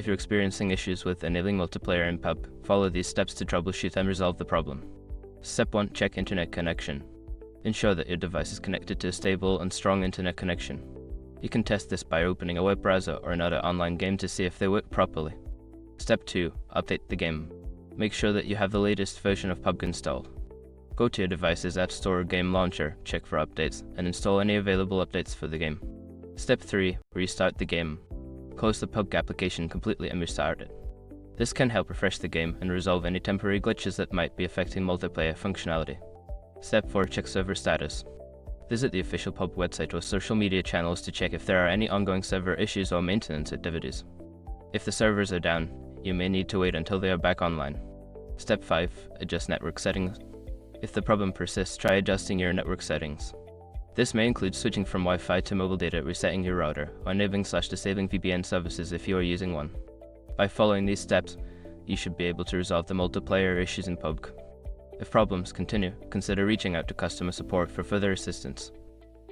If you're experiencing issues with enabling multiplayer in PUBG, follow these steps to troubleshoot and resolve the problem. Step 1. Check internet connection. Ensure that your device is connected to a stable and strong internet connection. You can test this by opening a web browser or another online game to see if they work properly. Step 2. Update the game. Make sure that you have the latest version of PUBG installed. Go to your device's App Store or Game Launcher, check for updates, and install any available updates for the game. Step 3. Restart the game. Close the PUBG application completely and restart it. This can help refresh the game and resolve any temporary glitches that might be affecting multiplayer functionality. Step 4. Check server status. Visit the official PUBG website or social media channels to check if there are any ongoing server issues or maintenance activities. If the servers are down, you may need to wait until they are back online. Step 5. Adjust network settings. If the problem persists, try adjusting your network settings. This may include switching from Wi-Fi to mobile data, resetting your router, or enabling/disabling VPN services if you are using one. By following these steps, you should be able to resolve the multiplayer issues in PUBG. If problems continue, consider reaching out to customer support for further assistance.